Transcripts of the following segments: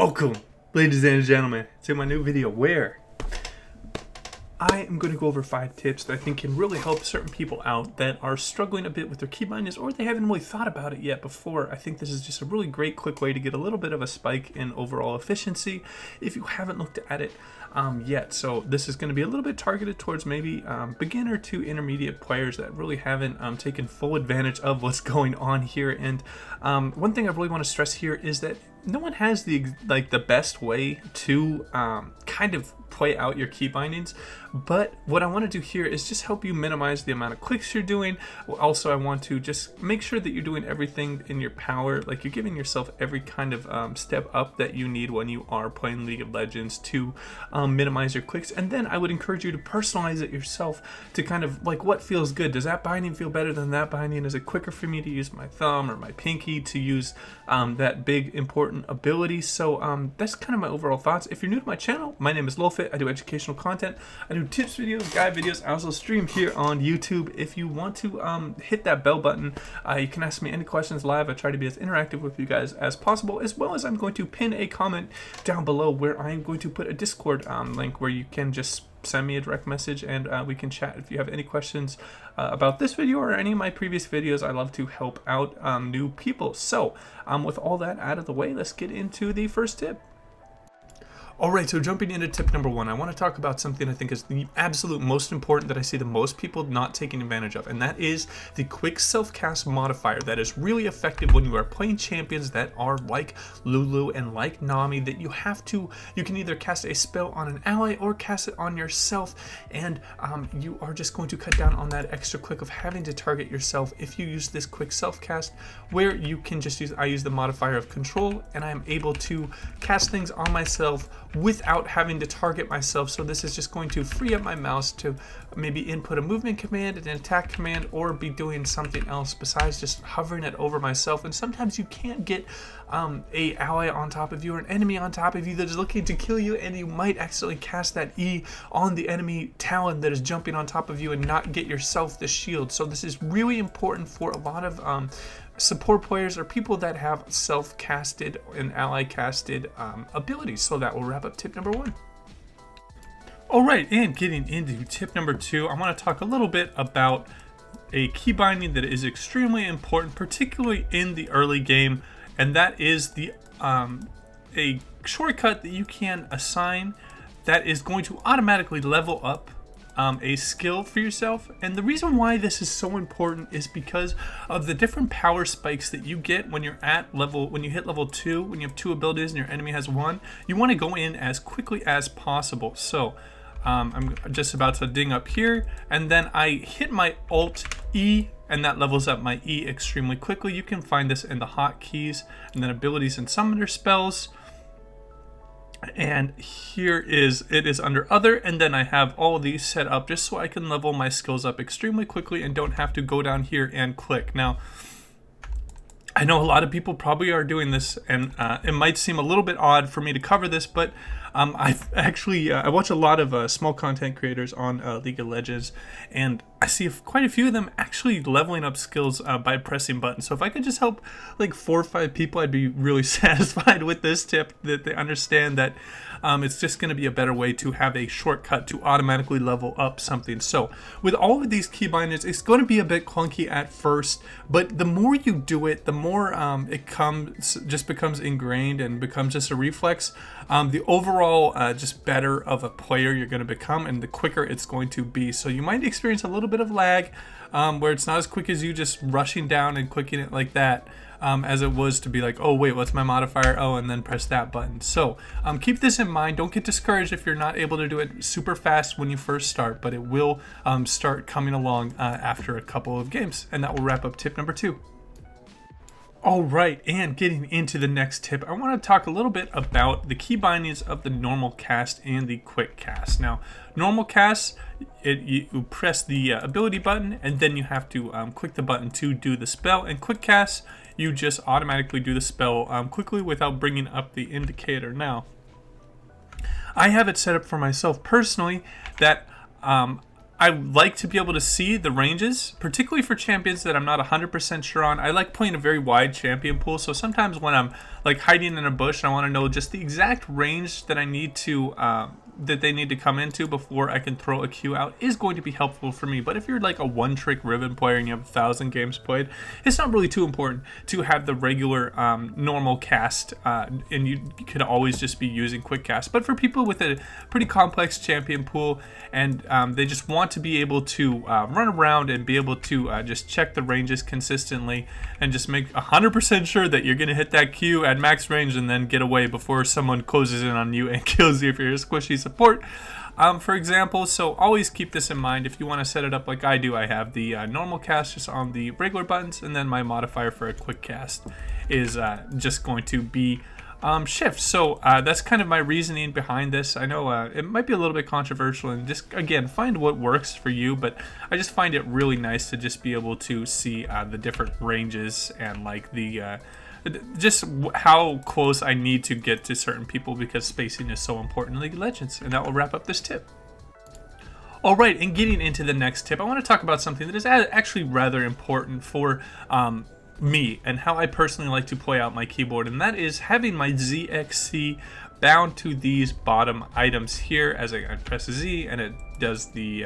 Welcome, ladies and gentlemen, to my new video where I am going to go over 5 tips that I think can really help certain people out that are struggling a bit with their keybindings, or they haven't really thought about it yet before. I think this is just a really great quick way to get a little bit of a spike in overall efficiency if you haven't looked at it yet. So this is going to be a little bit targeted towards maybe beginner to intermediate players that really haven't taken full advantage of what's going on here. And one thing I really want to stress here is that no one has the best way to kind of play out your key bindings, but what I want to do here is just help you minimize the amount of clicks you're doing. Also, I want to just make sure that you're doing everything in your power, like you're giving yourself every kind of step up that you need when you are playing League of Legends to minimize your clicks. And then I would encourage you to personalize it yourself to kind of like what feels good. Does that binding feel better than that binding? Is it quicker for me to use my thumb or my pinky to use that big important ability? So that's kind of my overall thoughts. If you're new to my channel, my name is Lowfit. I do educational content. I do tips videos, guide videos. I also stream here on YouTube. If you want to hit that bell button, you can ask me any questions live. I try to be as interactive with you guys as possible, as well as I'm going to pin a comment down below where I'm going to put a Discord link where you can just send me a direct message and we can chat if you have any questions about this video or any of my previous videos. I love to help out new people. So with all that out of the way, let's get into the first tip. Alright, so jumping into tip number 1, I want to talk about something I think is the absolute most important that I see the most people not taking advantage of, and that is the quick self-cast modifier that is really effective when you are playing champions that are like Lulu and like Nami, that you can either cast a spell on an ally or cast it on yourself, and you are just going to cut down on that extra click of having to target yourself if you use this quick self-cast, where you can just I use the modifier of control, and I am able to cast things on myself without having to target myself. So this is just going to free up my mouse to maybe input a movement command, an attack command, or be doing something else besides just hovering it over myself. And sometimes you can't get a ally on top of you or an enemy on top of you that is looking to kill you, and you might accidentally cast that E on the enemy talon that is jumping on top of you and not get yourself the shield. So this is really important for a lot of support players or people that have self-casted and ally-casted abilities. So that will wrap up tip number 1. Alright, and getting into tip number 2, I want to talk a little bit about a key binding that is extremely important, particularly in the early game, and that is the a shortcut that you can assign that is going to automatically level up a skill for yourself. And the reason why this is so important is because of the different power spikes that you get when you're at when you hit level 2, when you have 2 abilities and your enemy has 1. You want to go in as quickly as possible. So I'm just about to ding up here, and then I hit my Alt E, and that levels up my E extremely quickly. You can find this in the hotkeys, and then abilities and summoner spells. And here it is under other, and then I have all of these set up just so I can level my skills up extremely quickly and don't have to go down here and click. Now, I know a lot of people probably are doing this, and it might seem a little bit odd for me to cover this, but I've actually I watch a lot of small content creators on League of Legends, and I see quite a few of them actually leveling up skills by pressing buttons. So if I could just help like 4 or 5 people, I'd be really satisfied with this tip, that they understand that it's just going to be a better way to have a shortcut to automatically level up something. So with all of these key bindings, it's going to be a bit clunky at first, but the more you do it, the more it just becomes ingrained and becomes just a reflex. The overall just better of a player you're going to become, and the quicker it's going to be. So you might experience a little bit of lag where it's not as quick as you just rushing down and clicking it like that, as it was to be like, oh wait, what's my modifier? Oh, and then press that button. So keep this in mind. Don't get discouraged if you're not able to do it super fast when you first start, but it will start coming along after a couple of games. And that will wrap up tip number 2. Alright, and getting into the next tip, I want to talk a little bit about the key bindings of the normal cast and the quick cast. Now, normal cast, you press the ability button, and then you have to click the button to do the spell. And quick cast, you just automatically do the spell quickly without bringing up the indicator. Now, I have it set up for myself personally that I like to be able to see the ranges, particularly for champions that I'm not 100% sure on. I like playing a very wide champion pool, so sometimes when I'm like hiding in a bush and I want to know just the exact range that I need to that they need to come into before I can throw a Q out is going to be helpful for me. But if you're like a one-trick Riven player and you have 1,000 games played, it's not really too important to have the regular normal cast, and you could always just be using quick cast. But for people with a pretty complex champion pool and they just want to be able to run around and be able to just check the ranges consistently and just make 100% sure that you're going to hit that Q at max range and then get away before someone closes in on you and kills you if you're a squishy support, for example. So always keep this in mind. If you want to set it up like I do, I have the normal cast just on the regular buttons, and then my modifier for a quick cast is just going to be shift. So that's kind of my reasoning behind this. I know it might be a little bit controversial, and just again, find what works for you, but I just find it really nice to just be able to see the different ranges and like the just how close I need to get to certain people, because spacing is so important in League of Legends. And that will wrap up this tip. Alright, and getting into the next tip, I want to talk about something that is actually rather important for me and how I personally like to play out my keyboard, and that is having my ZXC bound to these bottom items here. As I press Z and it does the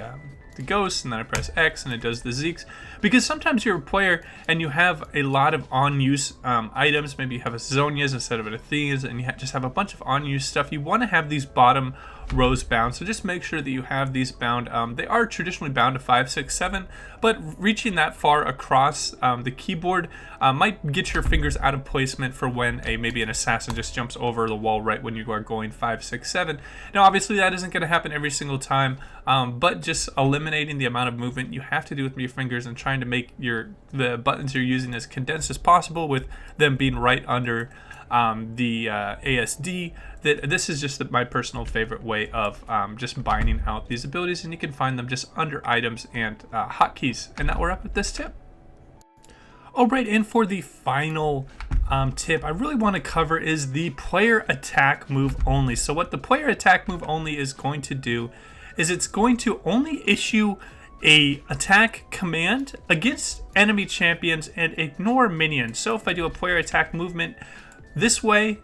ghosts, and then I press X and it does the Zeeks, because sometimes you're a player and you have a lot of on-use items. Maybe you have a Zonias instead of an Athenas, and you just have a bunch of on-use stuff. You want to have these bottom rows bound, so just make sure that you have these bound. They are traditionally bound to 5, 6, 7, but reaching that far across the keyboard might get your fingers out of placement for when maybe an assassin just jumps over the wall right when you are going 5, 6, 7. Now obviously that isn't going to happen every single time, but just eliminating the amount of movement you have to do with your fingers and trying to make the buttons you're using as condensed as possible, with them being right under the ASD. This is just my personal favorite way of just binding out these abilities, and you can find them just under items and hotkeys. And that we're up with this tip. Alright, and for the final tip I really want to cover is the player attack move only. So what the player attack move only is going to do is it's going to only issue a attack command against enemy champions and ignore minions. So if I do a player attack movement this way,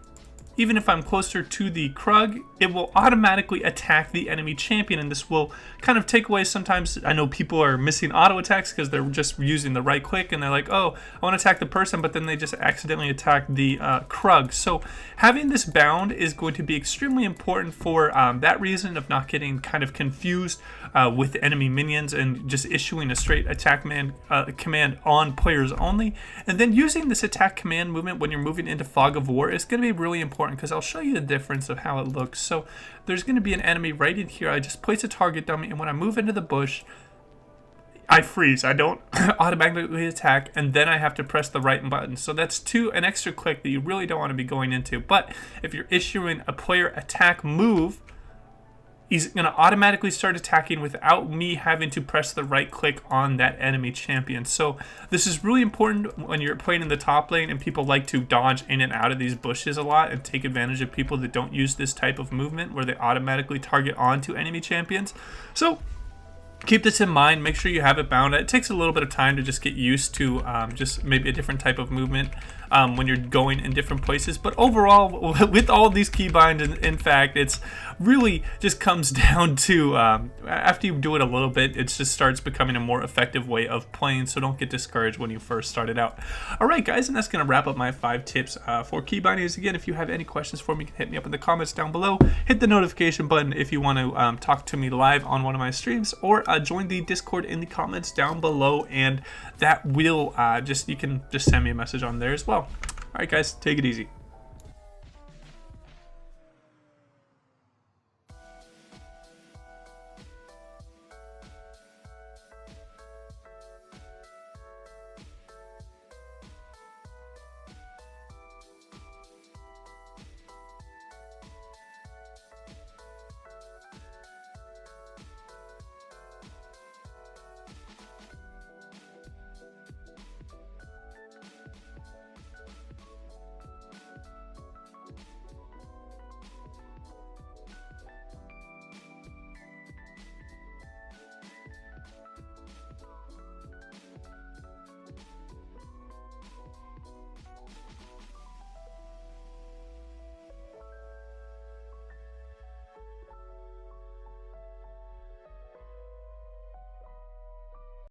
even if I'm closer to the Krug, it will automatically attack the enemy champion, and this will kind of take away. Sometimes I know people are missing auto attacks because they're just using the right click and they're like, oh, I want to attack the person, but then they just accidentally attack the Krug. So having this bound is going to be extremely important for that reason of not getting kind of confused with enemy minions and just issuing a straight attack command on players only. And then using this attack command movement when you're moving into Fog of War is going to be really important, because I'll show you the difference of how it looks. So there's going to be an enemy right in here. I just place a target dummy, and when I move into the bush, I freeze. I don't automatically attack, and then I have to press the right button. So that's an extra click that you really don't want to be going into. But if you're issuing a player attack move, he's going to automatically start attacking without me having to press the right click on that enemy champion. So this is really important when you're playing in the top lane and people like to dodge in and out of these bushes a lot and take advantage of people that don't use this type of movement where they automatically target onto enemy champions. So keep this in mind. Make sure you have it bound. It takes a little bit of time to just get used to just maybe a different type of movement when you're going in different places. But overall, with all these keybinds, in fact, it's really just comes down to after you do it a little bit, it just starts becoming a more effective way of playing. So don't get discouraged when you first started out. All right, guys, and that's going to wrap up my 5 tips for keybindings. Again, if you have any questions for me, you can hit me up in the comments down below. Hit the notification button if you want to talk to me live on one of my streams, or join the Discord in the comments down below, and that will you can just send me a message on there as well. All right, guys, take it easy.